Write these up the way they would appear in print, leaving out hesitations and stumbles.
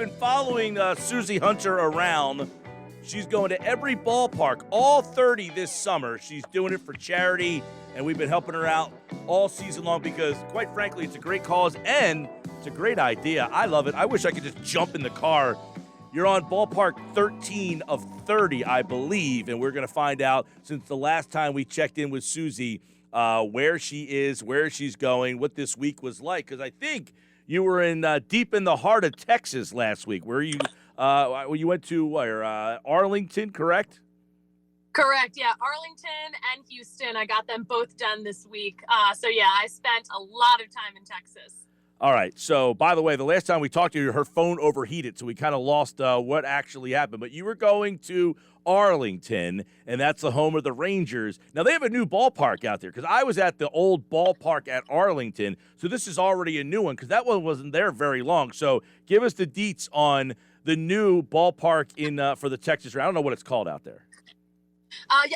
been following Suzie Hunter around. She's going to every ballpark, all 30 this summer. She's doing it for charity, and we've been helping her out all season long because, quite frankly, it's a great cause and it's a great idea. I love it. I wish I could just jump in the car. You're on ballpark 13 of 30, I believe, and we're going to find out, since the last time we checked in with Suzie, where she is, where she's going, what this week was like. Because I think you were in deep in the heart of Texas last week. Where you went to Arlington, correct? Correct, yeah. Arlington and Houston, I got them both done this week. So, yeah, I spent a lot of time in Texas. All right. So, by the way, the last time we talked to you, her phone overheated, so we kind of lost what actually happened. But you were going to Arlington, and that's the home of the Rangers. Now, they have a new ballpark out there because I was at the old ballpark at Arlington, so this is already a new one because that one wasn't there very long. So, give us the deets on the new ballpark for the Texas Rangers. I don't know what it's called out there.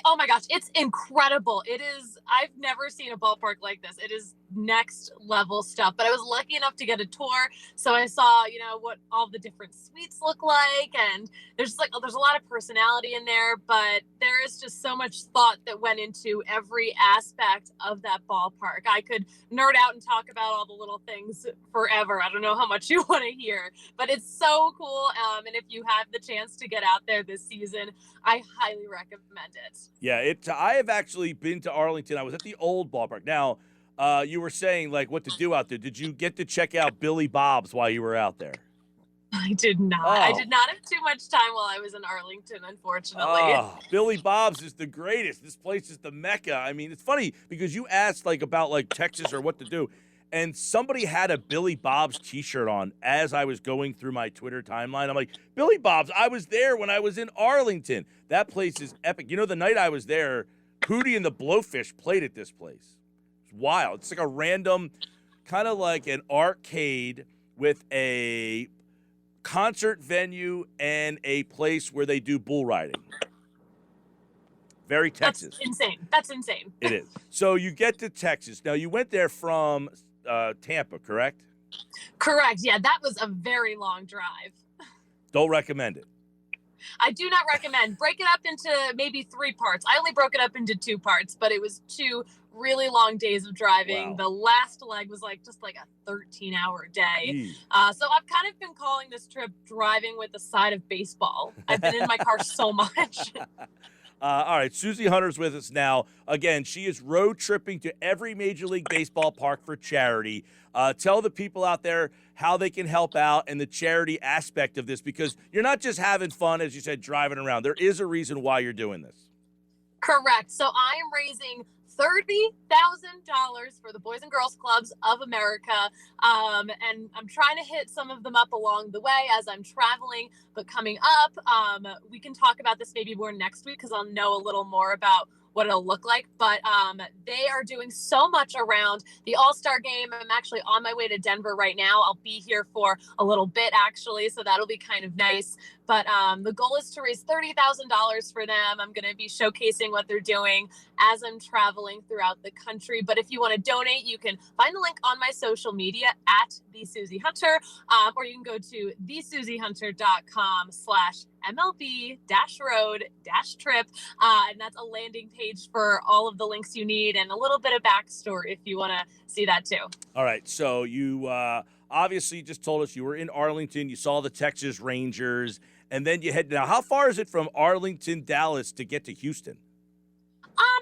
Oh my gosh, it's incredible. It is, I've never seen a ballpark like this. It is next level stuff, but I was lucky enough to get a tour. So I saw, what all the different suites look like. And there's a lot of personality in there, but there is just so much thought that went into every aspect of that ballpark. I could nerd out and talk about all the little things forever. I don't know how much you want to hear, but it's so cool. And if you have the chance to get out there this season, I highly recommend it. Yeah, I have actually been to Arlington. I was at the old ballpark. Now, you were saying, what to do out there. Did you get to check out Billy Bob's while you were out there? I did not. Oh. I did not have too much time while I was in Arlington, unfortunately. Oh, Billy Bob's is the greatest. This place is the mecca. I mean, it's funny because you asked, about, Texas or what to do, and somebody had a Billy Bob's T-shirt on as I was going through my Twitter timeline. I'm like, Billy Bob's, I was there when I was in Arlington. That place is epic. The night I was there, Hootie and the Blowfish played at this place. It's wild. It's like a random, kind of like an arcade with a concert venue and a place where they do bull riding. Very Texas. That's insane. It is. So you get to Texas. Now, you went there from Tampa, correct? Correct. Yeah, that was a very long drive. Don't recommend it. I do not recommend. Break it up into maybe 3 parts. I only broke it up into 2 parts, but it was 2 really long days of driving. Wow. The last leg was just a 13-hour day. So I've kind of been calling this trip driving with a side of baseball. I've been in my car so much. All right, Suzie Hunter's with us now. Again, she is road tripping to every Major League Baseball park for charity. Tell the people out there how they can help out and the charity aspect of this, because you're not just having fun, as you said, driving around. There is a reason why you're doing this. Correct. So I am raising $30,000 for the Boys and Girls Clubs of America. And I'm trying to hit some of them up along the way as I'm traveling. But coming up, we can talk about this maybe more next week because I'll know a little more about what it'll look like. But they are doing so much around the All-Star game. I'm actually on my way to Denver right now. I'll be here for a little bit, actually, so that'll be kind of nice. But the goal is to raise $30,000 for them. I'm going to be showcasing what they're doing as I'm traveling throughout the country. But if you want to donate, you can find the link on my social media at the Suzie Hunter, or you can go to thesuziehunter.com/MLB-road-trip. And that's a landing page for all of the links you need and a little bit of backstory if you want to see that too. All right. So you obviously just told us you were in Arlington. You saw the Texas Rangers. And then you head now. How far is it from Arlington, Dallas to get to Houston?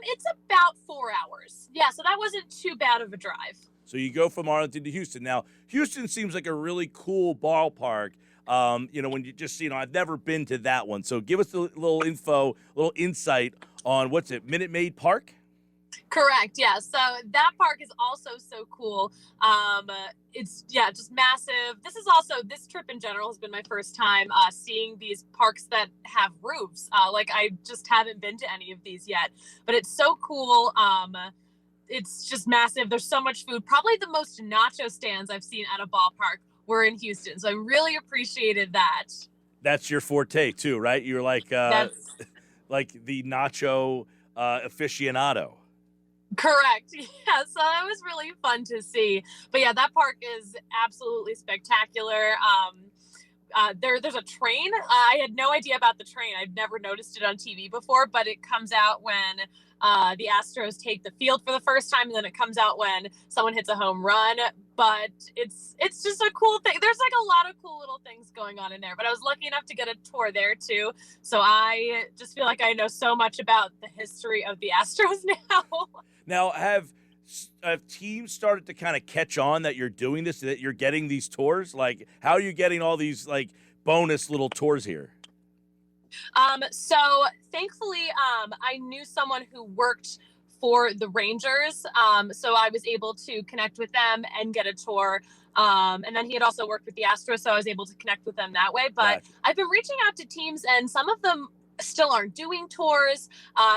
It's about 4 hours. Yeah, so that wasn't too bad of a drive. So you go from Arlington to Houston. Now, Houston seems like a really cool ballpark. When you just, I've never been to that one. So give us a little info, a little insight on what's it, Minute Maid Park? Correct. Yeah. So that park is also so cool. It's just massive. This trip in general has been my first time seeing these parks that have roofs. I just haven't been to any of these yet, but it's so cool. It's just massive. There's so much food. Probably the most nacho stands I've seen at a ballpark were in Houston. So I really appreciated that. That's your forte too, right? You're like the nacho aficionado. Correct. Yeah, so that was really fun to see. But yeah, that park is absolutely spectacular. there's a train. I had no idea about the train. I've never noticed it on TV before, but it comes out when the Astros take the field for the first time, and then it comes out when someone hits a home run. But it's just a cool thing. There's like a lot of cool little things going on in there. But I was lucky enough to get a tour there too, so I just feel like I know so much about the history of the Astros now. Now, have teams started to kind of catch on that you're doing this, that you're getting these tours? Like, how are you getting all these like bonus little tours here? So thankfully, I knew someone who worked for the Rangers. So I was able to connect with them and get a tour. And then he had also worked with the Astros, so I was able to connect with them that way. But Gotcha. I've been reaching out to teams, and some of them still aren't doing tours.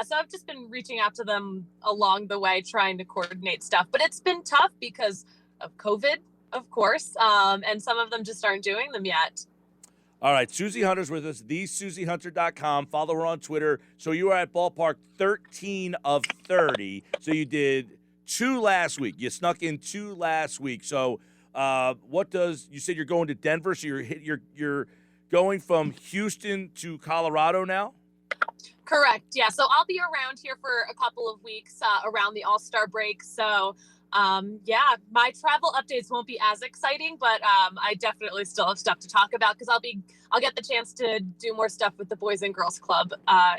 So I've just been reaching out to them along the way, trying to coordinate stuff. But it's been tough because of COVID, of course. And some of them just aren't doing them yet. All right, Suzie Hunter's with us, thesuziehunter.com. Follow her on Twitter. So you were at Ballpark 13 of 30. So you did 2 last week. You snuck in 2 last week. So you said you're going to Denver, so you're going from Houston to Colorado now? Correct. Yeah. So I'll be around here for a couple of weeks around the All-Star break. So my travel updates won't be as exciting, but I definitely still have stuff to talk about because I'll get the chance to do more stuff with the Boys and Girls Club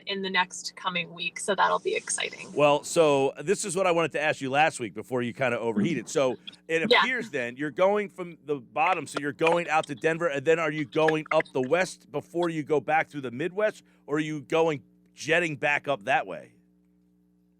in the next coming week. So that'll be exciting. Well, so this is what I wanted to ask you last week before you kind of overheated. So it appears then you're going from the bottom, so you're going out to Denver, and then are you going up the west before you go back through the Midwest, or are you jetting back up that way?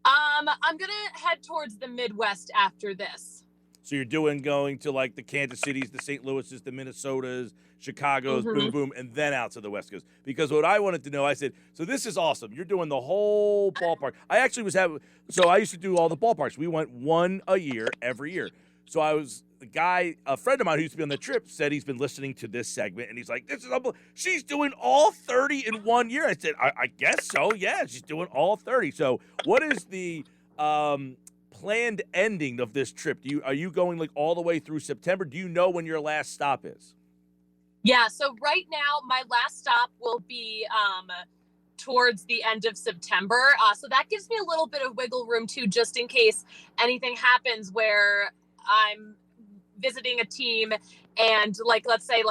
I'm going to head towards the Midwest after this. So you're going to like the Kansas Cities, the St. Louis's, the Minnesotas, Chicago's, boom, boom, and then out to the West Coast. Because what I wanted to know, I said, so this is awesome. You're doing the whole ballpark. I actually I used to do all the ballparks. We went one a year every year. So a friend of mine who used to be on the trip said he's been listening to this segment, and he's like, this is unbelievable. She's doing all 30 in 1 year. I said, I guess so. Yeah, she's doing all 30. So what is the planned ending of this trip? Are you going like all the way through September? Do you know when your last stop is? Yeah, so right now my last stop will be towards the end of September. So that gives me a little bit of wiggle room too, just in case anything happens where I'm visiting a team and let's say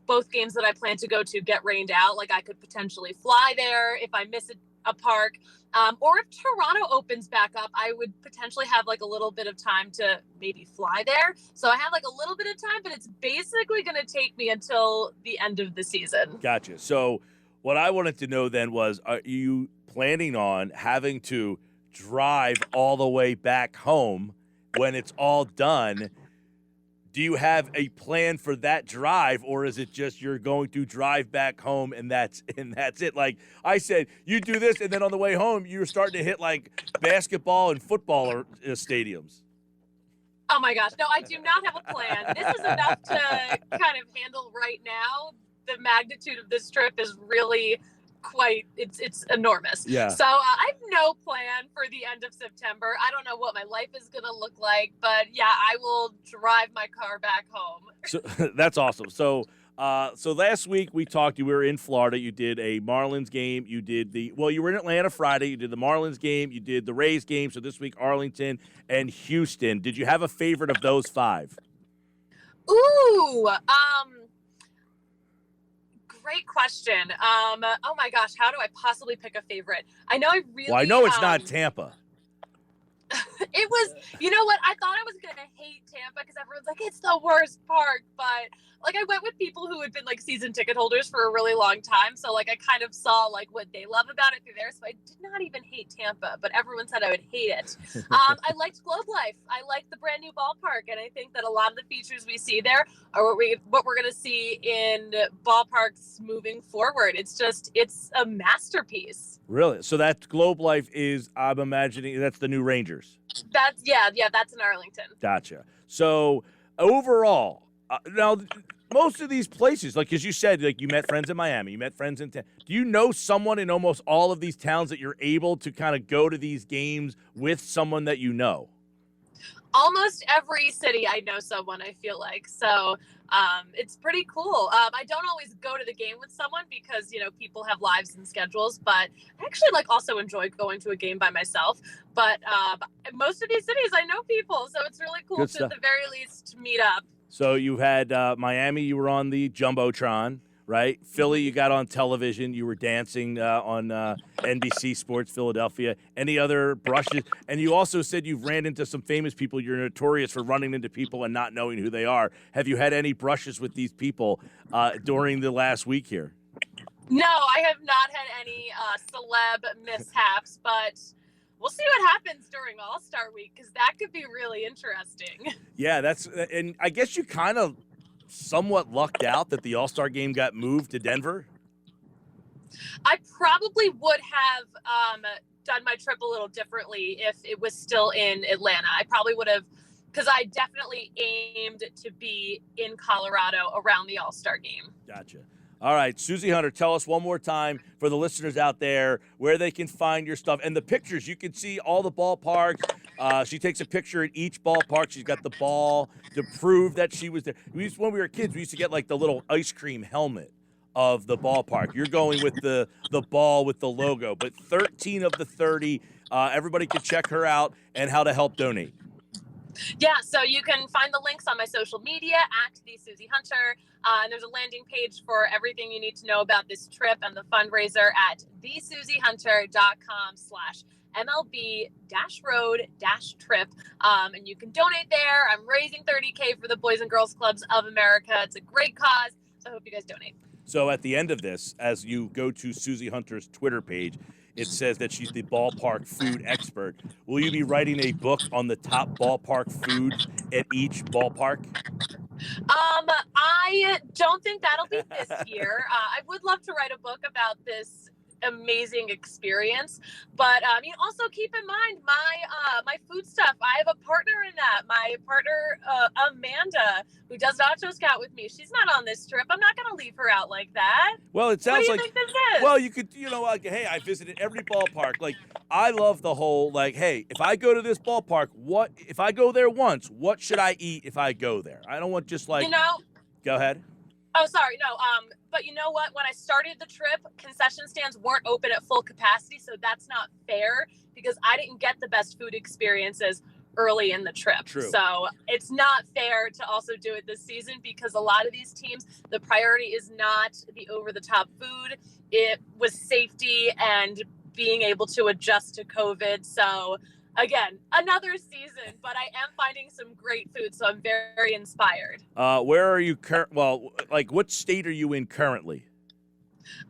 both games that I plan to go to get rained out. Like I could potentially fly there if I miss a park. Or if Toronto opens back up, I would potentially have a little bit of time to maybe fly there. So I have a little bit of time, but it's basically going to take me until the end of the season. Gotcha. So what I wanted to know then was, are you planning on having to drive all the way back home when it's all done? Do you have a plan for that drive, or is it just you're going to drive back home and that's it? Like I said, you do this, and then on the way home, you're starting to hit basketball and football stadiums. Oh my gosh. No, I do not have a plan. This is enough to kind of handle right now. The magnitude of this trip is really it's enormous. Yeah. So I have no plan for the end of September. I don't know what my life is going to look like, but yeah, I will drive my car back home. So that's awesome. So last week we talked, you were in Florida. You did a Marlins game. You were in Atlanta Friday. You did the Marlins game. You did the Rays game. So this week, Arlington and Houston. Did you have a favorite of those 5? Ooh, great question. Oh my gosh, how do I possibly pick a favorite? I know it's not Tampa. It was, you know what? I thought I was going to hate Tampa because everyone's like, it's the worst park. But I went with people who had been season ticket holders for a really long time. So I kind of saw what they love about it through there. So I did not even hate Tampa, but everyone said I would hate it. I liked Globe Life. I liked the brand new ballpark. And I think that a lot of the features we see there are what we're going to see in ballparks moving forward. It's a masterpiece. Really? So that Globe Life is, I'm imagining, that's the new Rangers. That's in Arlington. Gotcha. So overall, now most of these places, as you said, you met friends in Miami, you met friends in do you know someone in almost all of these towns that you're able to kind of go to these games with someone that you know? Almost every city I know someone, I feel like. So It's pretty cool. I don't always go to the game with someone because, people have lives and schedules, but I actually also enjoy going to a game by myself. But most of these cities, I know people, so it's really cool to at the very least meet up. So you had Miami, you were on the Jumbotron, right? Philly, you got on television. You were dancing on NBC Sports Philadelphia. Any other brushes? And you also said you've ran into some famous people. You're notorious for running into people and not knowing who they are. Have you had any brushes with these people during the last week here? No, I have not had any celeb mishaps, but we'll see what happens during All-Star Week because that could be really interesting. Yeah, and I guess you kind of somewhat lucked out that the All-Star game got moved to Denver. I probably would have done my trip a little differently if it was still in Atlanta. I probably would have, because I definitely aimed to be in Colorado around the All-Star game. Gotcha. All right, Suzie Hunter, tell us one more time for the listeners out there where they can find your stuff. And the pictures, you can see all the ballparks. She takes a picture at each ballpark. She's got the ball to prove that she was there. When we were kids, we used to get the little ice cream helmet of the ballpark. You're going with the ball with the logo. But 13 of the 30, everybody can check her out and how to help donate. Yeah, so you can find the links on my social media at the Suzie Hunter. And there's a landing page for everything you need to know about this trip and the fundraiser at thesuziehunter.com/MLB-road-trip. And you can donate there. I'm raising $30K for the Boys and Girls Clubs of America. It's a great cause, so I hope you guys donate. So at the end of this, as you go to Suzie Hunter's Twitter page, it says that she's the ballpark food expert. Will you be writing a book on the top ballpark foods at each ballpark? I don't think that'll be this year. I would love to write a book about this amazing experience, but also keep in mind my food stuff. I have a partner in that. My partner Amanda, who does Nacho Scout with me, she's not on this trip. I'm not going to leave her out like that. Well, it sounds what do you think this is? Well, you could, hey, I visited every ballpark. I love the whole hey, if I go to this ballpark, if I go there once, what should I eat if I go there? I don't want just go ahead. Oh, sorry. No. But you know what? When I started the trip, concession stands weren't open at full capacity. So that's not fair because I didn't get the best food experiences early in the trip. True. So it's not fair to also do it this season because a lot of these teams, the priority is not the over-the-top food. It was safety and being able to adjust to COVID. So again, another season, but I am finding some great food, so I'm very, very inspired. Where are you what state are you in currently?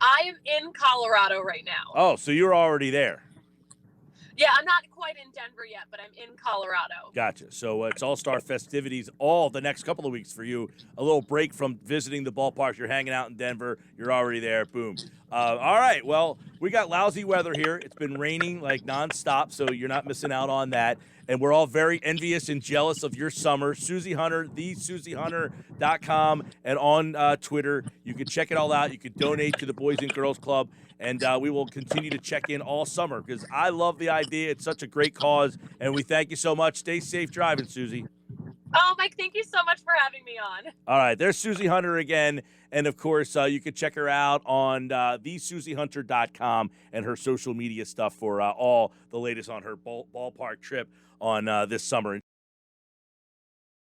I am in Colorado right now. Oh, so you're already there. Yeah, I'm not quite in Denver yet, but I'm in Colorado. Gotcha. So it's All-Star festivities all the next couple of weeks for you. A little break from visiting the ballparks. You're hanging out in Denver. You're already there. Boom. All right. Well, we got lousy weather here. It's been raining nonstop, so you're not missing out on that. And we're all very envious and jealous of your summer. Suzie Hunter, thesuziehunter.com, and on Twitter. You can check it all out. You can donate to the Boys and Girls Club. And we will continue to check in all summer because I love the idea. It's such a great cause, and we thank you so much. Stay safe driving, Suzie. Oh, Mike, thank you so much for having me on. All right, there's Suzie Hunter again. And, of course, you can check her out on thesuziehunter.com and her social media stuff for all the latest on her ballpark trip on this summer.